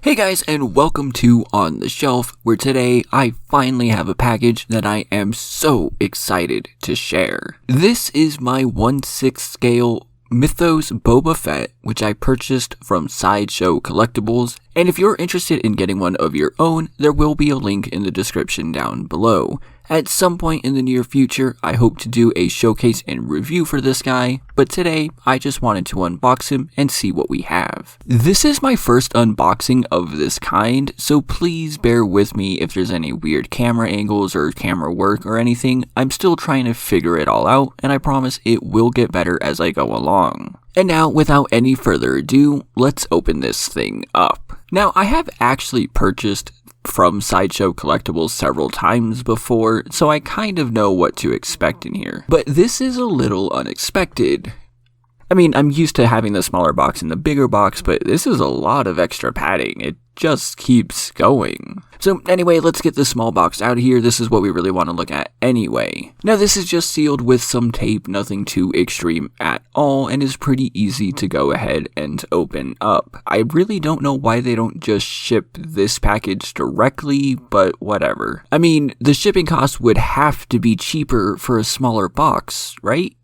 Hey guys, and welcome to On the Shelf, where today I finally have a package that I am so excited to share. This is my 1/6 scale MYTHOS Boba Fett, which I purchased from Sideshow Collectibles, and if you're interested in getting one of your own, there will be a link in the description down below. At some point in the near future, I hope to do a showcase and review for this guy, but today, I just wanted to unbox him and see what we have. This is my first unboxing of this kind, so please bear with me if there's any weird camera angles or camera work or anything. I'm still trying to figure it all out, and I promise it will get better as I go along. And now, without any further ado, let's open this thing up. Now, I have actually purchased from Sideshow Collectibles several times before, so I kind of know what to expect in here. But this is a little unexpected. I mean, I'm used to having the smaller box and the bigger box, but this is a lot of extra padding. It just keeps going. So anyway, let's get the small box out of here. This is what we really want to look at anyway. Now this is just sealed with some tape, nothing too extreme at all, and is pretty easy to go ahead and open up. I really don't know why they don't just ship this package directly, but whatever. I mean, the shipping cost would have to be cheaper for a smaller box, right?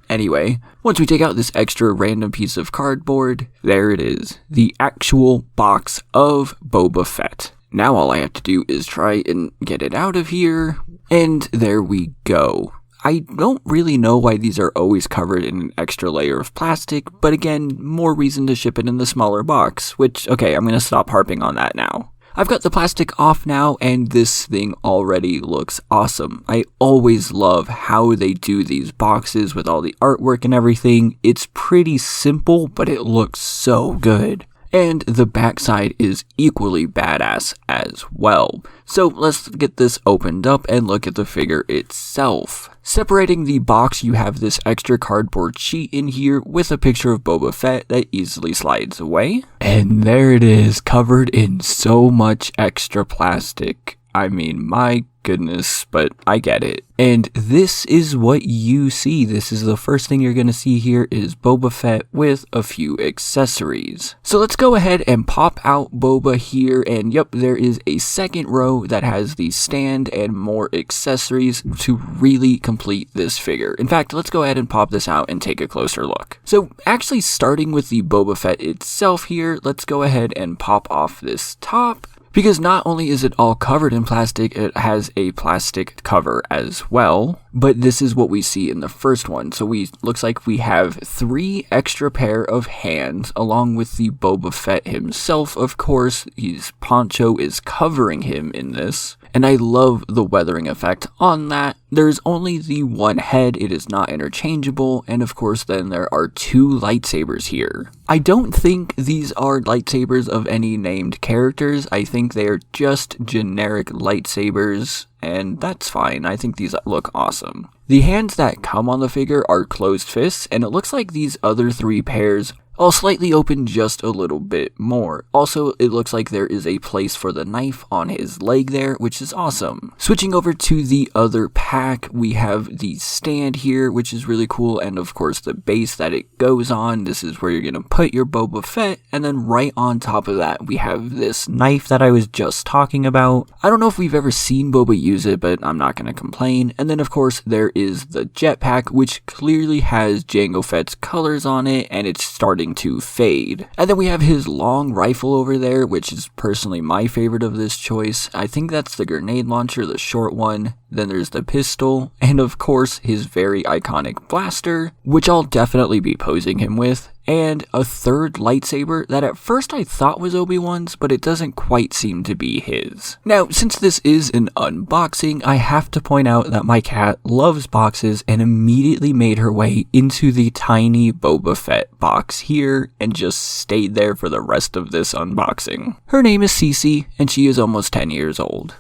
Anyway, once we take out this extra random piece of cardboard, there it is, the actual box of Boba Fett. Now all I have to do is try and get it out of here, and there we go. I don't really know why these are always covered in an extra layer of plastic, but again, more reason to ship it in the smaller box, which, okay, I'm gonna stop harping on that now. I've got the plastic off now, and this thing already looks awesome. I always love how they do these boxes with all the artwork and everything. It's pretty simple, but it looks so good. And the backside is equally badass as well. So let's get this opened up and look at the figure itself. Separating the box, you have this extra cardboard sheet in here with a picture of Boba Fett that easily slides away. And there it is, covered in so much extra plastic. I mean, my goodness, but I get it. And this is what you see. This is the first thing you're going to see here is Boba Fett with a few accessories. So let's go ahead and pop out Boba here, and yep, there is a second row that has the stand and more accessories to really complete this figure. In fact, let's go ahead and pop this out and take a closer look. So actually starting with the Boba Fett itself here, let's go ahead and pop off this top. Because not only is it all covered in plastic, it has a plastic cover as well. But this is what we see in the first one. So looks like we have 3 extra pair of hands, along with the Boba Fett himself, of course. His poncho is covering him in this. And I love the weathering effect on that. There's only the one head, it is not interchangeable, and of course then there are 2 lightsabers here. I don't think these are lightsabers of any named characters. I think they are just generic lightsabers, and that's fine. I think these look awesome. The hands that come on the figure are closed fists, and it looks like these other 3 pairs I'll slightly open just a little bit more. Also, it looks like there is a place for the knife on his leg there, which is awesome. Switching over to the other pack, we have the stand here, which is really cool, and of course the base that it goes on. This is where you're going to put your Boba Fett, and then right on top of that, we have this knife that I was just talking about. I don't know if we've ever seen Boba use it, but I'm not going to complain. And then of course, there is the Jetpack, which clearly has Jango Fett's colors on it, and it's starting to fade. And then we have his long rifle over there, which is personally my favorite of this choice. I think that's the grenade launcher, the short one. Then there's the pistol, and of course his very iconic blaster, which I'll definitely be posing him with, and a third lightsaber that at first I thought was Obi-Wan's, but it doesn't quite seem to be his. Now, since this is an unboxing, I have to point out that my cat loves boxes and immediately made her way into the tiny Boba Fett box here and just stayed there for the rest of this unboxing. Her name is Cece, and she is almost 10 years old.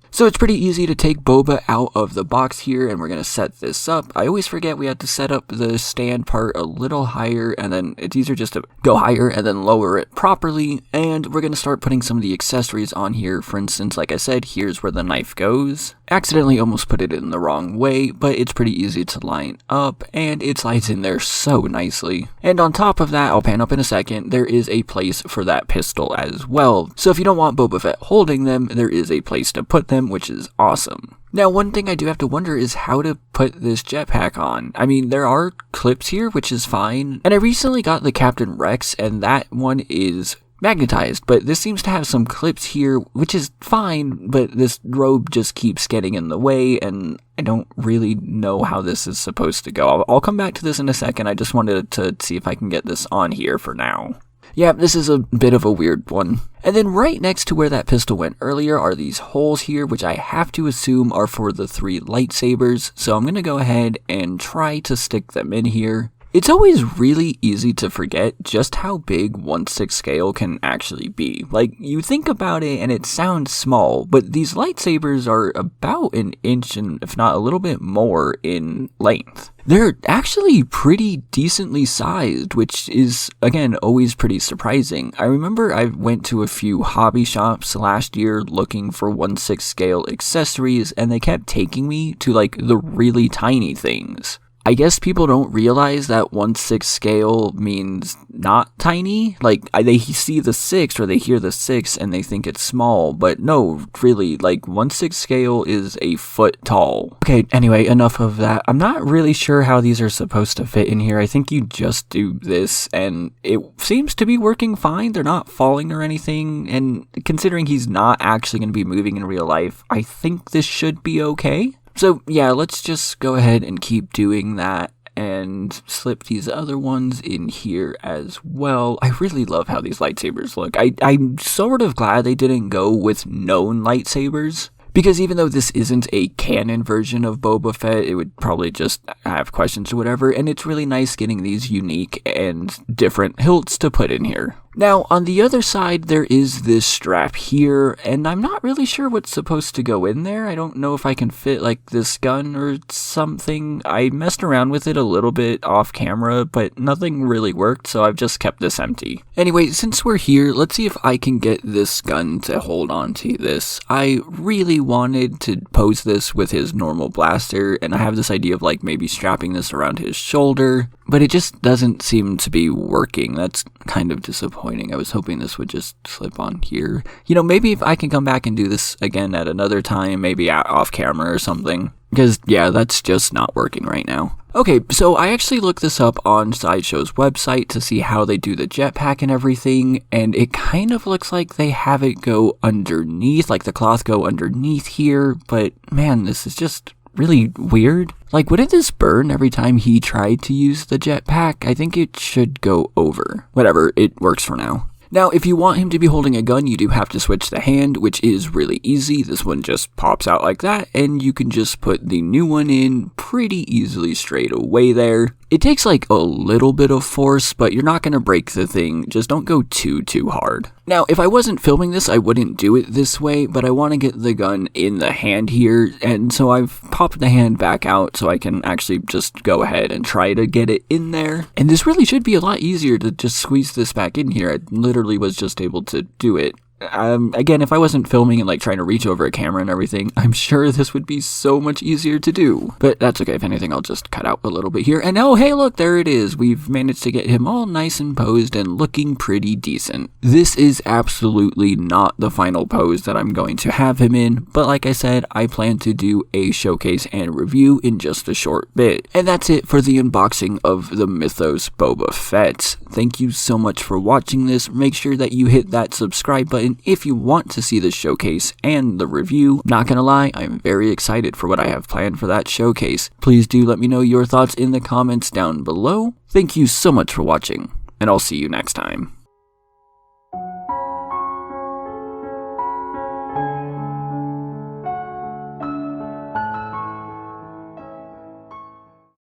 So it's pretty easy to take Boba out of the box here, and we're going to set this up. I always forget we have to set up the stand part a little higher, and then it's easier just to go higher and then lower it properly. And we're going to start putting some of the accessories on here. For instance, like I said, here's where the knife goes. Accidentally almost put it in the wrong way, but it's pretty easy to line up, and it slides in there so nicely. And on top of that, I'll pan up in a second, there is a place for that pistol as well. So if you don't want Boba Fett holding them, there is a place to put them, which is awesome. Now, one thing I do have to wonder is how to put this jetpack on. I mean, there are clips here, which is fine, and I recently got the Captain Rex, and that one is magnetized, but this seems to have some clips here, which is fine, but this robe just keeps getting in the way, and I don't really know how this is supposed to go. I'll come back to this in a second. I just wanted to see if I can get this on here for now. Yeah, this is a bit of a weird one. And then right next to where that pistol went earlier are these holes here, which I have to assume are for the 3 lightsabers, so I'm going to go ahead and try to stick them in here. It's always really easy to forget just how big 1/6 scale can actually be. Like, you think about it and it sounds small, but these lightsabers are about an inch and if not a little bit more in length. They're actually pretty decently sized, which is, again, always pretty surprising. I remember I went to a few hobby shops last year looking for 1/6 scale accessories, and they kept taking me to, like, the really tiny things. I guess people don't realize that 1/6 scale means not tiny. Like, they see the 6 or they hear the 6 and they think it's small, but no, really, like 1/6 scale is a foot tall. Okay, anyway, enough of that. I'm not really sure how these are supposed to fit in here. I think you just do this and it seems to be working fine. They're not falling or anything, and considering he's not actually going to be moving in real life, I think this should be okay. So yeah, let's just go ahead and keep doing that and slip these other ones in here as well. I really love how these lightsabers look. I'm sort of glad they didn't go with known lightsabers, because even though this isn't a canon version of Boba Fett, it would probably just have questions or whatever, and it's really nice getting these unique and different hilts to put in here. Now, on the other side, there is this strap here, and I'm not really sure what's supposed to go in there. I don't know if I can fit, like, this gun or something. I messed around with it a little bit off camera, but nothing really worked, so I've just kept this empty. Anyway, since we're here, let's see if I can get this gun to hold on to this. I really wanted to pose this with his normal blaster, and I have this idea of, like, maybe strapping this around his shoulder, but it just doesn't seem to be working. That's kind of disappointing. I was hoping this would just slip on here. You know, maybe if I can come back and do this again at another time, maybe off camera or something. Because, yeah, that's just not working right now. Okay, so I actually looked this up on Sideshow's website to see how they do the jetpack and everything, and it kind of looks like they have it go underneath, like the cloth go underneath here, but man, this is just really weird. Like, wouldn't this burn every time he tried to use the jetpack? I think it should go over. Whatever, it works for now. Now, if you want him to be holding a gun, you do have to switch the hand, which is really easy. This one just pops out like that, and you can just put the new one in pretty easily straight away there. It takes like a little bit of force, but you're not going to break the thing. Just don't go too hard. Now, if I wasn't filming this, I wouldn't do it this way, but I want to get the gun in the hand here, and so I've popped the hand back out so I can actually just go ahead and try to get it in there. And this really should be a lot easier to just squeeze this back in here. I literally was just able to do it. Again, if I wasn't filming and like trying to reach over a camera and everything, I'm sure this would be so much easier to do. But that's okay. If anything, I'll just cut out a little bit here. And oh, hey, look, there it is. We've managed to get him all nice and posed and looking pretty decent. This is absolutely not the final pose that I'm going to have him in, but like I said, I plan to do a showcase and review in just a short bit. And that's it for the unboxing of the MYTHOS Boba Fett. Thank you so much for watching this. Make sure that you hit that subscribe button if you want to see the showcase and the review. Not gonna lie, I'm very excited for what I have planned for that showcase. Please do let me know your thoughts in the comments down below. Thank you so much for watching, and I'll see you next time.